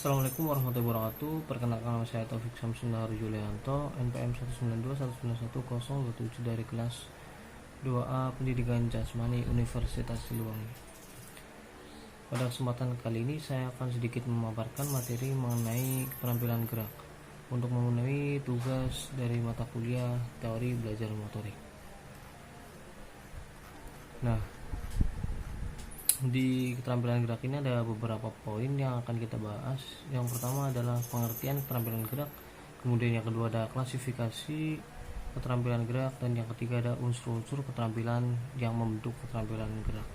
Assalamualaikum warahmatullahi wabarakatuh. Perkenalkan nama saya Taufik Samsunar Julianto, NPM 192.191.027 dari kelas 2A Pendidikan Jasmani Universitas Siliwangi. Pada kesempatan kali ini saya akan sedikit memaparkan materi mengenai keterampilan gerak untuk memenuhi tugas dari mata kuliah teori belajar motorik. Nah, di keterampilan gerak ini ada beberapa poin yang akan kita bahas. Yang pertama adalah pengertian keterampilan gerak, kemudian yang kedua ada klasifikasi keterampilan gerak, dan yang ketiga ada unsur-unsur keterampilan yang membentuk keterampilan gerak.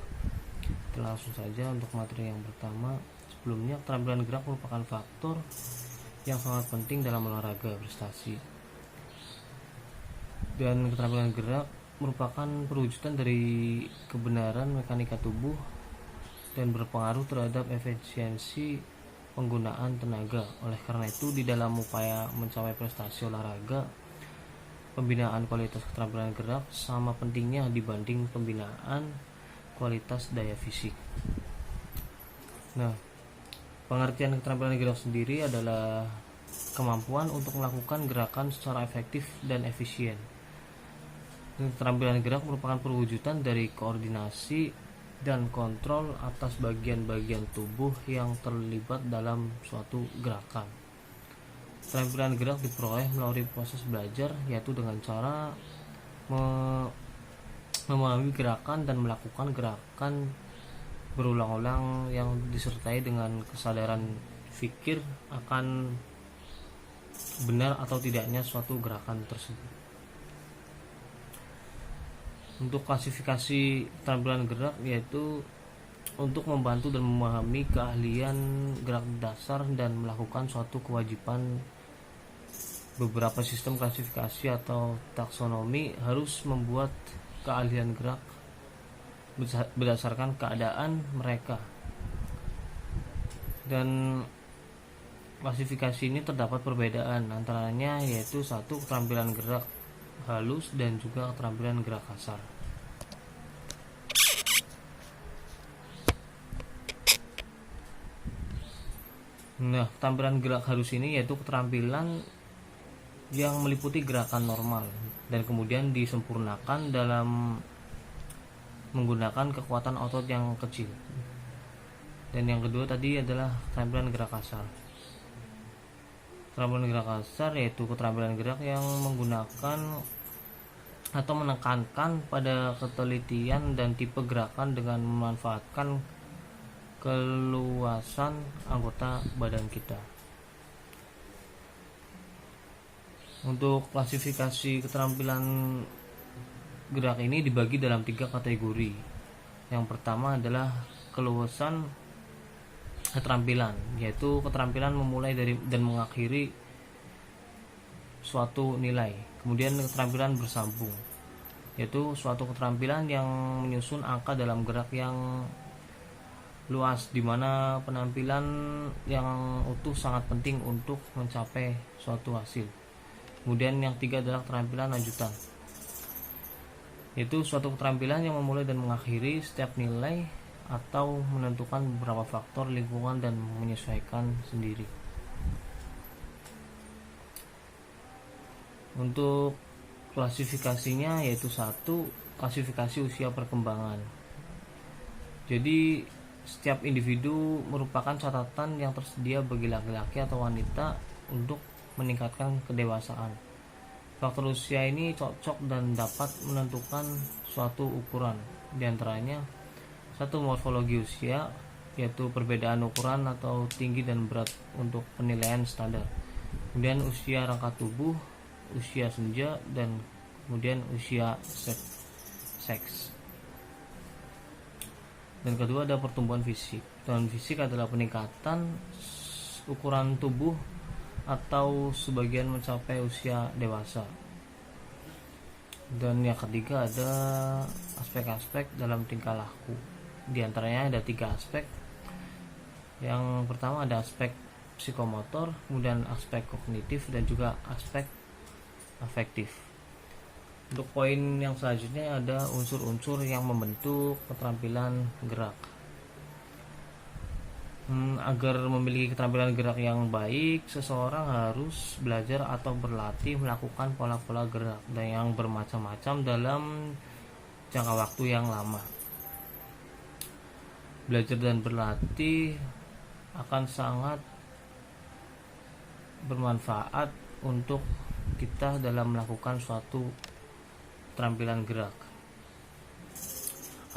Kita langsung saja untuk materi yang pertama. Sebelumnya, keterampilan gerak merupakan faktor yang sangat penting dalam olahraga prestasi, dan keterampilan gerak merupakan perwujudan dari kebenaran mekanika tubuh dan berpengaruh terhadap efisiensi penggunaan tenaga. Oleh karena itu, di dalam upaya mencapai prestasi olahraga, pembinaan kualitas keterampilan gerak sama pentingnya dibanding pembinaan kualitas daya fisik. Nah, pengertian keterampilan gerak sendiri adalah kemampuan untuk melakukan gerakan secara efektif dan efisien. Keterampilan gerak merupakan perwujudan dari koordinasi dan kontrol atas bagian-bagian tubuh yang terlibat dalam suatu gerakan. Keterampilan gerak diperoleh melalui proses belajar, yaitu dengan cara memahami gerakan dan melakukan gerakan berulang-ulang yang disertai dengan kesadaran fikir akan benar atau tidaknya suatu gerakan tersebut. Untuk klasifikasi keterampilan gerak, yaitu untuk membantu dan memahami keahlian gerak dasar dan melakukan suatu kewajiban. Beberapa sistem klasifikasi atau taksonomi harus membuat keahlian gerak berdasarkan keadaan mereka, dan klasifikasi ini terdapat perbedaan antaranya, yaitu satu, keterampilan gerak halus dan juga keterampilan gerak kasar. Nah, keterampilan gerak halus ini yaitu keterampilan yang meliputi gerakan normal dan kemudian disempurnakan dalam menggunakan kekuatan otot yang kecil. Dan yang kedua tadi adalah keterampilan gerak kasar. Keterampilan gerak kasar yaitu keterampilan gerak yang menggunakan atau menekankan pada ketelitian dan tipe gerakan dengan memanfaatkan keluasan anggota badan kita. Untuk klasifikasi keterampilan gerak ini dibagi dalam 3 kategori. Yang pertama adalah keluasan keterampilan, yaitu keterampilan memulai dari dan mengakhiri suatu nilai. Kemudian keterampilan bersambung, yaitu suatu keterampilan yang menyusun angka dalam gerak yang luas, di mana penampilan yang utuh sangat penting untuk mencapai suatu hasil. Kemudian yang tiga adalah keterampilan lanjutan, yaitu suatu keterampilan yang memulai dan mengakhiri setiap nilai atau menentukan beberapa faktor lingkungan dan menyesuaikan sendiri. Untuk klasifikasinya yaitu satu, klasifikasi usia perkembangan. Jadi setiap individu merupakan catatan yang tersedia bagi laki-laki atau wanita untuk meningkatkan kedewasaan. Faktor usia ini cocok dan dapat menentukan suatu ukuran, diantaranya satu, morfologi usia, yaitu perbedaan ukuran atau tinggi dan berat untuk penilaian standar. Kemudian usia rangka tubuh, usia senja, dan kemudian usia seks. Dan kedua ada pertumbuhan fisik. Pertumbuhan fisik adalah peningkatan ukuran tubuh atau sebagian mencapai usia dewasa. Dan yang ketiga ada aspek-aspek dalam tingkah laku. Di antaranya ada 3 aspek. Yang pertama ada aspek psikomotor, kemudian aspek kognitif, dan juga aspek afektif. Untuk poin yang selanjutnya ada unsur-unsur yang membentuk keterampilan gerak. Agar memiliki keterampilan gerak yang baik, seseorang harus belajar atau berlatih melakukan pola-pola gerak dan yang bermacam-macam dalam jangka waktu yang lama. Belajar dan berlatih akan sangat bermanfaat untuk kita dalam melakukan suatu keterampilan gerak.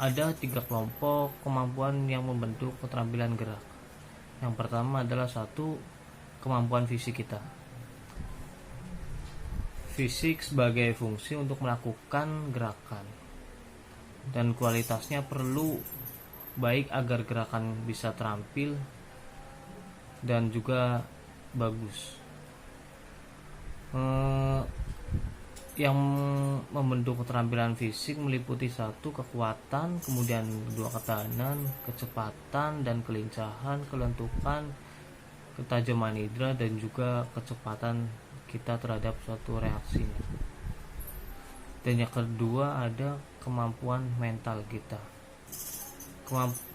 Ada 3 kelompok kemampuan yang membentuk keterampilan gerak. Yang pertama adalah 1. Kemampuan fisik kita. Fisik sebagai fungsi untuk melakukan gerakan dan kualitasnya perlu baik agar gerakan bisa terampil dan juga bagus. Yang membentuk keterampilan fisik meliputi 1. Kekuatan, kemudian 2. Ketahanan, kecepatan dan kelincahan, kelentukan, ketajaman indera dan juga kecepatan kita terhadap suatu reaksi. Dan yang kedua ada kemampuan mental kita.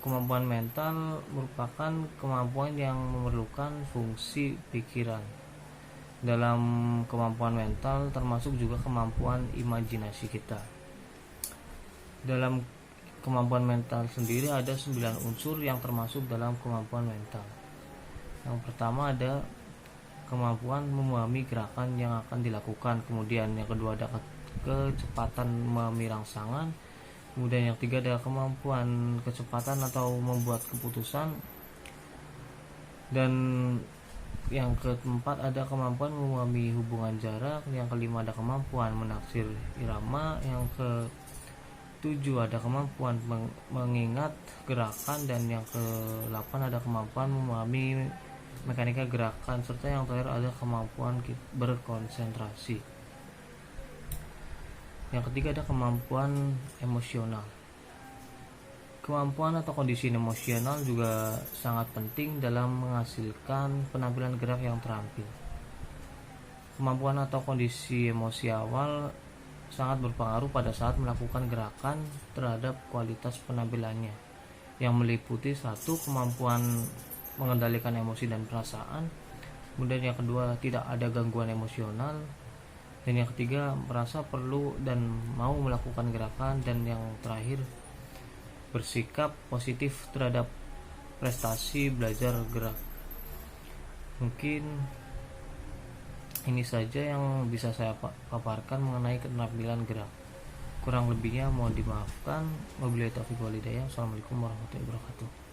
Kemampuan mental merupakan kemampuan yang memerlukan fungsi pikiran. Dalam kemampuan mental termasuk juga kemampuan imajinasi kita. Dalam kemampuan mental sendiri ada 9 unsur yang termasuk dalam kemampuan mental. Yang pertama ada kemampuan memahami gerakan yang akan dilakukan, kemudian yang kedua ada kecepatan memahami rangsangan, kemudian yang ketiga ada kemampuan kecepatan atau membuat keputusan, dan yang keempat ada kemampuan memahami hubungan jarak, yang kelima ada kemampuan menaksir irama, yang ketujuh ada kemampuan mengingat gerakan, dan yang ke-8 ada kemampuan memahami mekanika gerakan, serta yang terakhir ada kemampuan berkonsentrasi. Yang ketiga ada kemampuan emosional. Kemampuan atau kondisi emosional juga sangat penting dalam menghasilkan penampilan gerak yang terampil. Kemampuan atau kondisi emosi awal sangat berpengaruh pada saat melakukan gerakan terhadap kualitas penampilannya, yang meliputi 1. Kemampuan mengendalikan emosi dan perasaan, kemudian yang kedua tidak ada gangguan emosional, dan yang ketiga merasa perlu dan mau melakukan gerakan, dan yang terakhir bersikap positif terhadap prestasi belajar gerak. Mungkin ini saja yang bisa saya paparkan mengenai keterampilan gerak. Kurang lebihnya mohon dimaafkan. Wabillahi taufiq wal hidayah. Assalamualaikum warahmatullahi wabarakatuh.